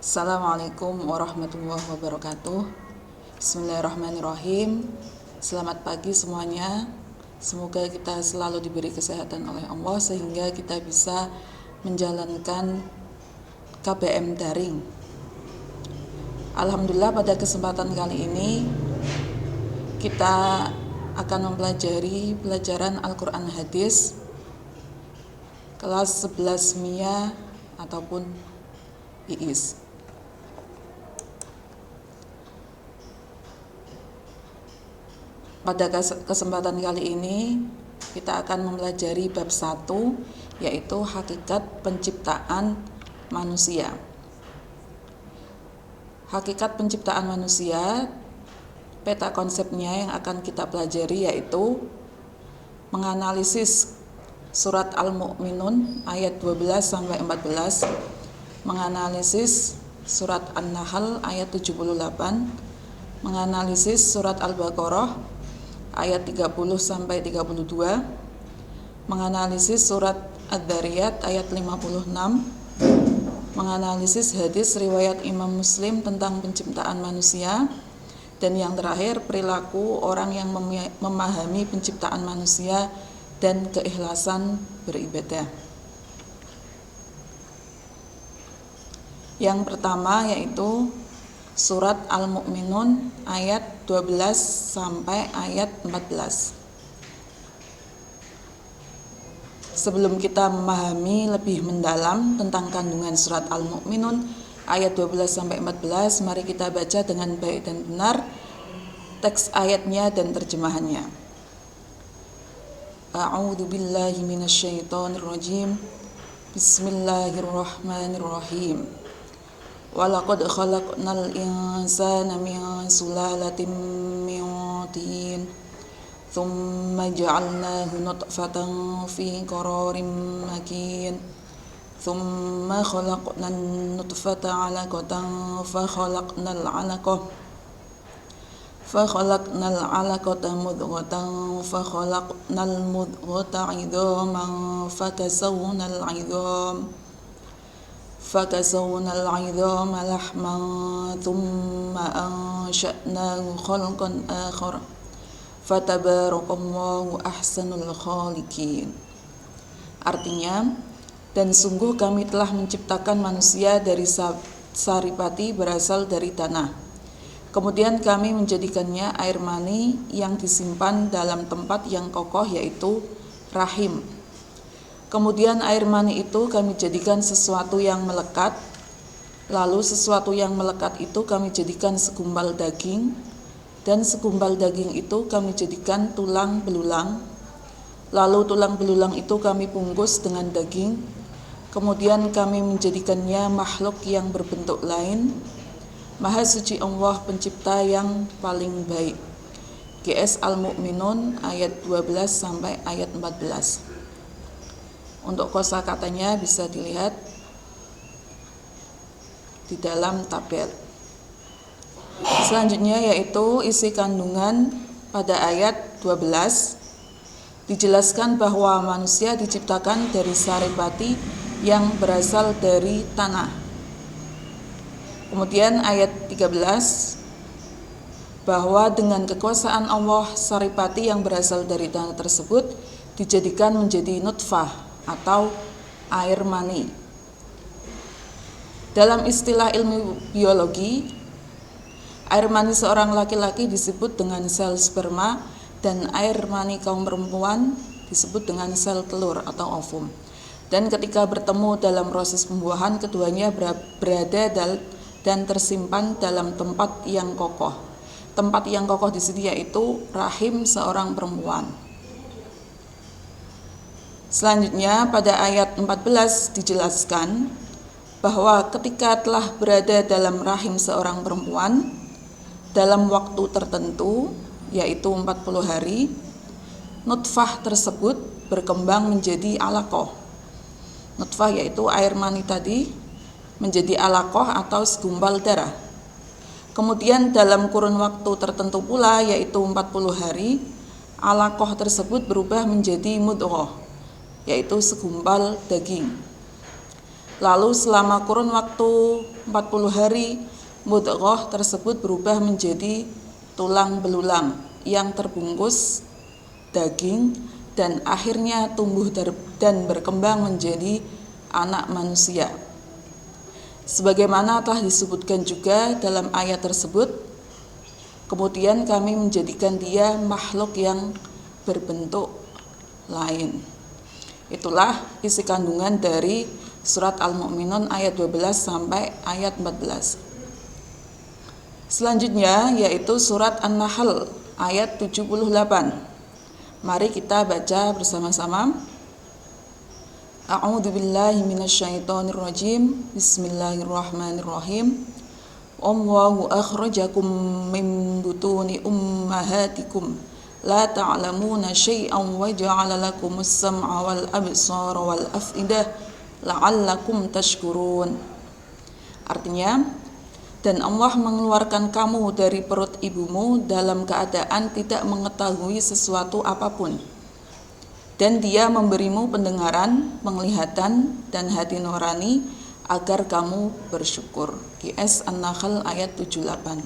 Assalamualaikum warahmatullahi wabarakatuh. Bismillahirrahmanirrahim. Selamat pagi semuanya. Semoga kita selalu diberi kesehatan oleh Allah sehingga kita bisa menjalankan KBM daring. Alhamdulillah, pada kesempatan kali ini kita akan mempelajari pelajaran Al-Quran Hadis kelas 11 MIA ataupun IIS. Pada kesempatan kali ini kita akan mempelajari bab 1, yaitu hakikat penciptaan manusia. Hakikat penciptaan manusia, peta konsepnya yang akan kita pelajari yaitu menganalisis surat Al-Mu'minun ayat 12-14, menganalisis surat An-Nahl ayat 78, menganalisis surat Al-Baqarah ayat 30-32, menganalisis surat Ad-Dzariyat ayat 56, menganalisis hadis riwayat Imam Muslim tentang penciptaan manusia, dan yang terakhir perilaku orang yang memahami penciptaan manusia dan keikhlasan beribadah. Yang pertama yaitu surat Al-Mu'minun ayat 12 sampai ayat 14. Sebelum kita memahami lebih mendalam tentang kandungan surat Al-Mu'minun ayat 12 sampai 14, mari kita baca dengan baik dan benar teks ayatnya dan terjemahannya. A'udzu billahi minasyaitonir rajim. Bismillahirrahmanirrahim. Walaqad khalaqnal insana min sulalatin min tin thumma ja'alnahu nutfatan fi qararin makin thumma khalaqnan nutfata 'alaqatan fa khalaqnal 'alaqata mudghatan fa khalaqnal mudghata 'idhaman فكسونا العظام لحما ثم أنشأناه خلقا آخر فتبارك الله أحسن الخالقين. Artinya, dan sungguh kami telah menciptakan manusia dari saripati berasal dari tanah. Kemudian kami menjadikannya air mani yang disimpan dalam tempat yang kokoh, yaitu rahim. Kemudian air mani itu kami jadikan sesuatu yang melekat. Lalu sesuatu yang melekat itu kami jadikan segumpal daging. Dan segumpal daging itu kami jadikan tulang belulang. Lalu tulang belulang itu kami bungkus dengan daging. Kemudian kami menjadikannya makhluk yang berbentuk lain. Maha suci Allah pencipta yang paling baik. GS Al-Mu'minun ayat 12 sampai ayat 14. Untuk kosakatanya bisa dilihat di dalam tabel. Selanjutnya yaitu isi kandungan pada ayat 12. Dijelaskan bahwa manusia diciptakan dari saripati yang berasal dari tanah. Kemudian ayat 13, bahwa dengan kekuasaan Allah, saripati yang berasal dari tanah tersebut dijadikan menjadi nutfah atau air mani. Dalam istilah ilmu biologi, air mani seorang laki-laki disebut dengan sel sperma dan air mani kaum perempuan disebut dengan sel telur atau ovum. Dan ketika bertemu dalam proses pembuahan, keduanya berada dan tersimpan dalam tempat yang kokoh. Tempat yang kokoh di sini yaitu rahim seorang perempuan. Selanjutnya pada ayat 14 dijelaskan bahwa ketika telah berada dalam rahim seorang perempuan dalam waktu tertentu yaitu 40 hari, nutfah tersebut berkembang menjadi alaqah. Nutfah yaitu air mani tadi menjadi alaqah atau segumpal darah. Kemudian dalam kurun waktu tertentu pula yaitu 40 hari, alaqah tersebut berubah menjadi mudghah, yaitu segumpal daging. Lalu selama kurun waktu 40 hari, mudghah tersebut berubah menjadi tulang belulang yang terbungkus daging dan akhirnya tumbuh dan berkembang menjadi anak manusia. Sebagaimana telah disebutkan juga dalam ayat tersebut, kemudian kami menjadikan dia makhluk yang berbentuk lain. Itulah isi kandungan dari surat Al-Mu'minun ayat 12 sampai ayat 14. Selanjutnya yaitu surat An-Nahl ayat 78. Mari kita baca bersama-sama. A'udzu billahi minasyaitonir rajim. Bismillahirrahmanirrahim. Allahu akhrajakum min butuni ummahatikum la ta'lamuna syai'an wa ja'ala lakumus sam'a wal absara wal af'idah la'allakum tashkurun. Artinya, dan Allah mengeluarkan kamu dari perut ibumu dalam keadaan tidak mengetahui sesuatu apapun. Dan Dia memberimu pendengaran, penglihatan, dan hati nurani agar kamu bersyukur. QS An-Nahl ayat 78.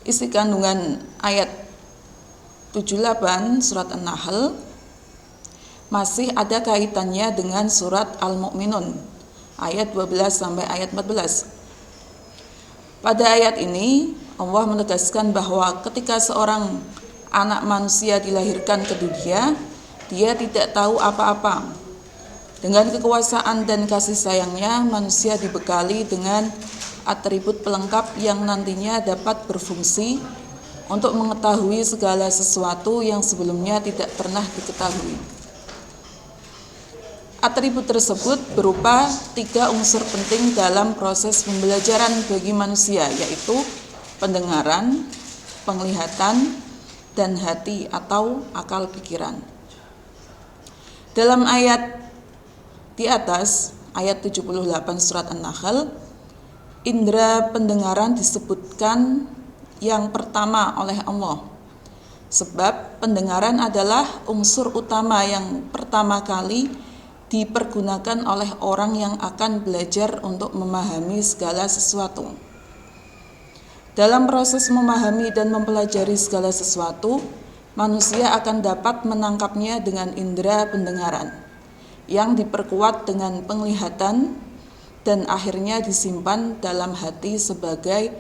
Isi kandungan ayat 78 surat An-Nahl masih ada kaitannya dengan surat Al-Mu'minun ayat 12 sampai ayat 14. Pada ayat ini Allah menegaskan bahwa ketika seorang anak manusia dilahirkan ke dunia, dia tidak tahu apa-apa. Dengan kekuasaan dan kasih sayangnya, manusia dibekali dengan atribut pelengkap yang nantinya dapat berfungsi untuk mengetahui segala sesuatu yang sebelumnya tidak pernah diketahui. Atribut tersebut berupa 3 unsur penting dalam proses pembelajaran bagi manusia, yaitu pendengaran, penglihatan, dan hati atau akal pikiran. Dalam ayat di atas, ayat 78 surat An-Nahl, indera pendengaran disebutkan yang pertama oleh Allah. Sebab pendengaran adalah unsur utama yang pertama kali dipergunakan oleh orang yang akan belajar untuk memahami segala sesuatu. Dalam proses memahami dan mempelajari segala sesuatu, manusia akan dapat menangkapnya dengan indera pendengaran yang diperkuat dengan penglihatan dan akhirnya disimpan dalam hati sebagai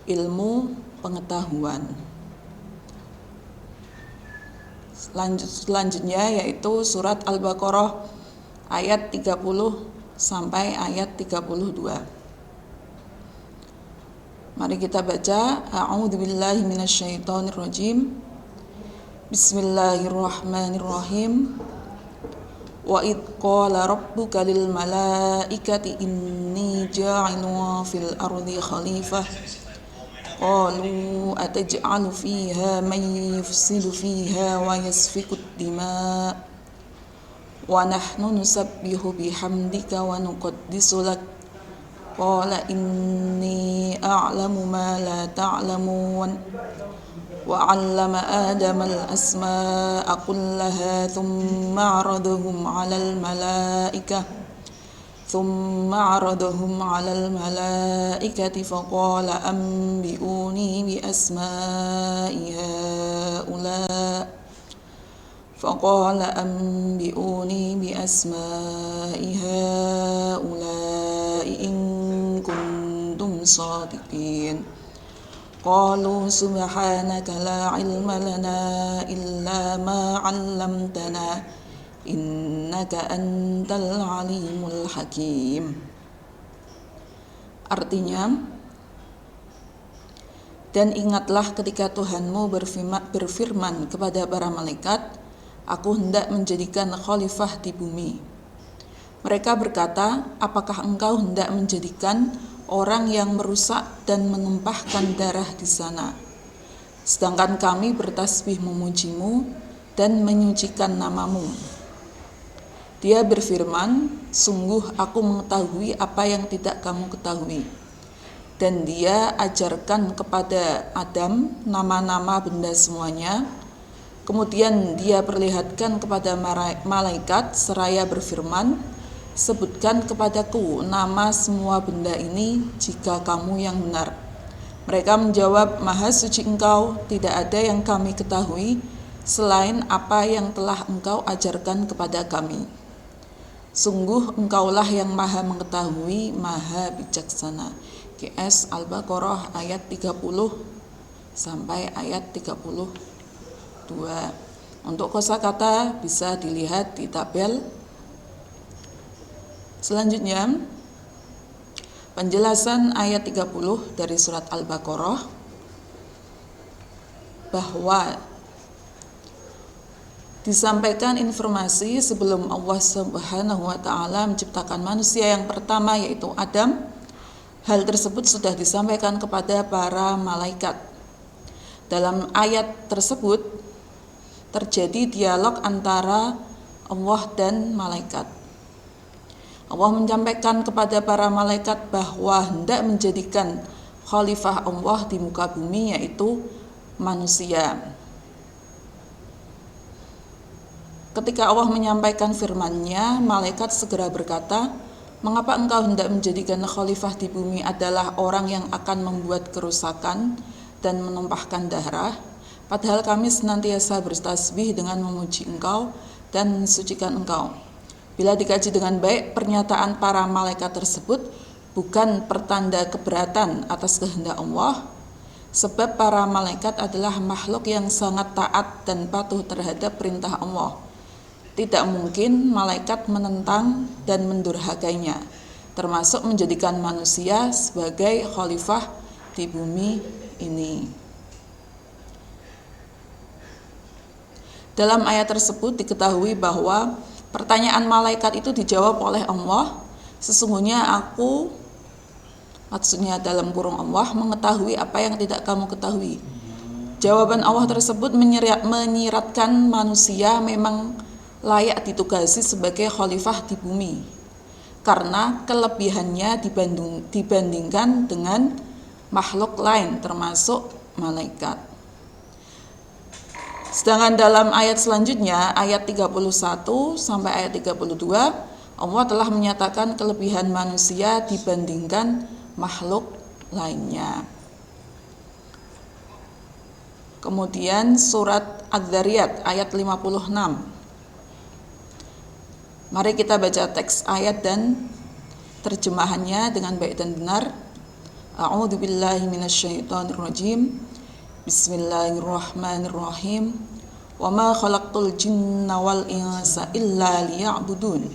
ilmu pengetahuan. Selanjutnya yaitu surat Al-Baqarah ayat 30 sampai ayat 32. Mari kita baca. A'udzu billahi minasyaitonir rajim. Bismillahirrahmanirrahim. Wa id qala rabbuka lil malaikati inni ja'ilun fil ardi khalifah qalu ataj'alu fiha man yufsidu fiha wa yasfiku ad-dima' wa nahnu nusabbihu bihamdika wa nuqaddisu lak qala inni a'lamu ma la ta'lamun wa 'allama adama al-asma'a kullaha thumma 'aradahum 'alal malaikati faqala anbi'uni bi asma'i ha'ula'i in kuntum shadiqin. Qalu subhanaka la ilma lana illa ma 'allamtana innaka antal alimul hakim. Artinya, dan ingatlah ketika Tuhanmu berfirman kepada para malaikat, aku hendak menjadikan khalifah di bumi. Mereka berkata, apakah engkau hendak menjadikan orang yang merusak dan menumpahkan darah di sana, sedangkan kami bertasbih memujimu dan menyucikan namamu. Dia berfirman, sungguh aku mengetahui apa yang tidak kamu ketahui. Dan dia ajarkan kepada Adam nama-nama benda semuanya. Kemudian dia perlihatkan kepada malaikat seraya berfirman, sebutkan kepadaku nama semua benda ini jika kamu yang benar. Mereka menjawab, Maha suci Engkau, tidak ada yang kami ketahui selain apa yang telah Engkau ajarkan kepada kami. Sungguh Engkaulah yang maha mengetahui, maha bijaksana. QS Al-Baqarah ayat 30 sampai ayat 32. Untuk kosakata bisa dilihat di tabel. Selanjutnya, penjelasan ayat 30 dari surat Al-Baqarah bahwa disampaikan informasi sebelum Allah Subhanahu wa Ta'ala menciptakan manusia yang pertama, yaitu Adam. Hal tersebut sudah disampaikan kepada para malaikat. Dalam ayat tersebut terjadi dialog antara Allah dan malaikat. Allah menyampaikan kepada para malaikat bahwa hendak menjadikan khalifah Allah di muka bumi, yaitu manusia. Ketika Allah menyampaikan firman-Nya, malaikat segera berkata, mengapa engkau hendak menjadikan khalifah di bumi adalah orang yang akan membuat kerusakan dan menumpahkan darah, padahal kami senantiasa bertasbih dengan memuji engkau dan mensucikan engkau. Bila dikaji dengan baik, pernyataan para malaikat tersebut bukan pertanda keberatan atas kehendak Allah, sebab para malaikat adalah makhluk yang sangat taat dan patuh terhadap perintah Allah. Tidak mungkin malaikat menentang dan mendurhakainya, termasuk menjadikan manusia sebagai khalifah di bumi ini. Dalam ayat tersebut diketahui bahwa pertanyaan malaikat itu dijawab oleh Allah. Sesungguhnya aku, maksudnya dalam kurung Allah, mengetahui apa yang tidak kamu ketahui. Jawaban Allah tersebut menyiratkan manusia memang layak ditugasi sebagai khalifah di bumi karena kelebihannya dibandingkan dengan makhluk lain termasuk malaikat. Sedangkan dalam ayat selanjutnya, ayat 31 sampai ayat 32, Allah telah menyatakan kelebihan manusia dibandingkan makhluk lainnya. Kemudian surat Adz-Dzariyat ayat 56. Mari kita baca teks ayat dan terjemahannya dengan baik dan benar. A'udzubillahi minasyaitonirrajim. Bismillahirrahmanirrahim. Wa ma khalaqtul jinna wal insa illa liya'budun.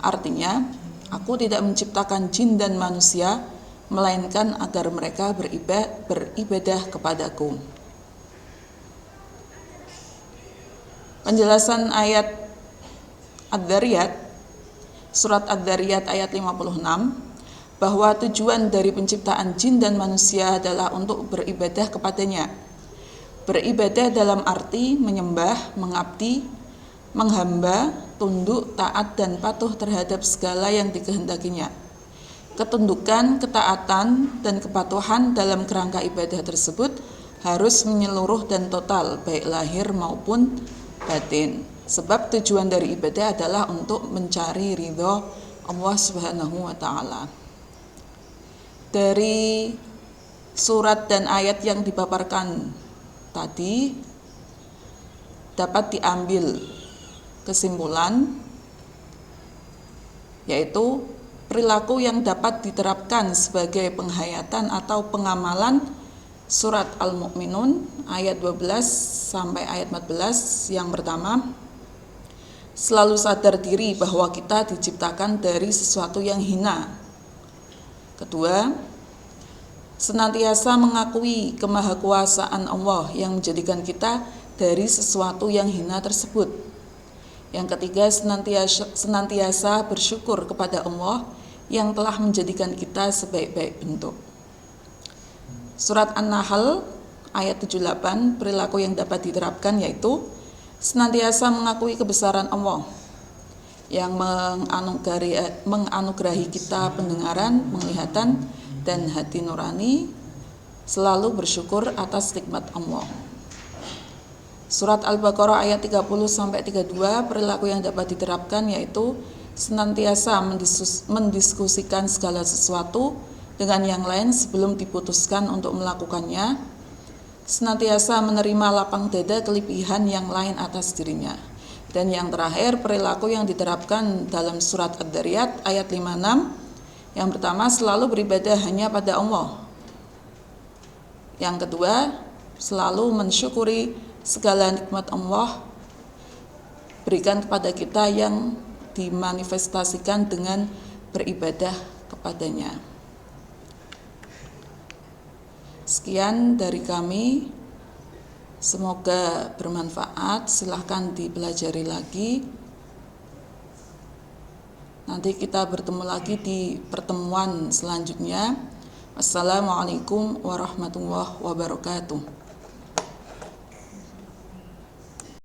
Artinya, aku tidak menciptakan jin dan manusia melainkan agar mereka beribadah kepadaku. Penjelasan ayat Adz-Dzariyat, surat Adz-Dzariyat ayat 56, bahwa tujuan dari penciptaan jin dan manusia adalah untuk beribadah kepadanya. Beribadah dalam arti menyembah, mengabdi, menghamba, tunduk, taat, dan patuh terhadap segala yang dikehendakinya. Ketundukan, ketaatan, dan kepatuhan dalam kerangka ibadah tersebut harus menyeluruh dan total, baik lahir maupun batin. Sebab tujuan dari ibadah adalah untuk mencari ridho Allah Subhanahu wa Ta'ala. Dari surat dan ayat yang dipaparkan tadi dapat diambil kesimpulan, yaitu perilaku yang dapat diterapkan sebagai penghayatan atau pengamalan surat Al-Mu'minun ayat 12 sampai ayat 14. Yang pertama, selalu sadar diri bahwa kita diciptakan dari sesuatu yang hina. Kedua, senantiasa mengakui kemahakuasaan Allah yang menjadikan kita dari sesuatu yang hina tersebut. Yang ketiga, senantiasa bersyukur kepada Allah yang telah menjadikan kita sebaik-baik bentuk. Surat An-Nahl ayat 78, perilaku yang dapat diterapkan yaitu senantiasa mengakui kebesaran Allah yang menganugerahi kita pendengaran, penglihatan, dan hati nurani, selalu bersyukur atas nikmat Allah. Surat Al-Baqarah ayat 30-32, perilaku yang dapat diterapkan yaitu senantiasa mendiskusikan segala sesuatu dengan yang lain sebelum diputuskan untuk melakukannya, senantiasa menerima lapang dada kelebihan yang lain atas dirinya. Dan yang terakhir, perilaku yang diterapkan dalam surat Ad-Dariyat ayat 56. Yang pertama, selalu beribadah hanya pada Allah. Yang kedua, selalu mensyukuri segala nikmat Allah berikan kepada kita yang dimanifestasikan dengan beribadah kepadanya. Sekian dari kami, semoga bermanfaat. Silahkan dipelajari lagi. Nanti kita bertemu lagi di pertemuan selanjutnya. Wassalamualaikum warahmatullahi wabarakatuh.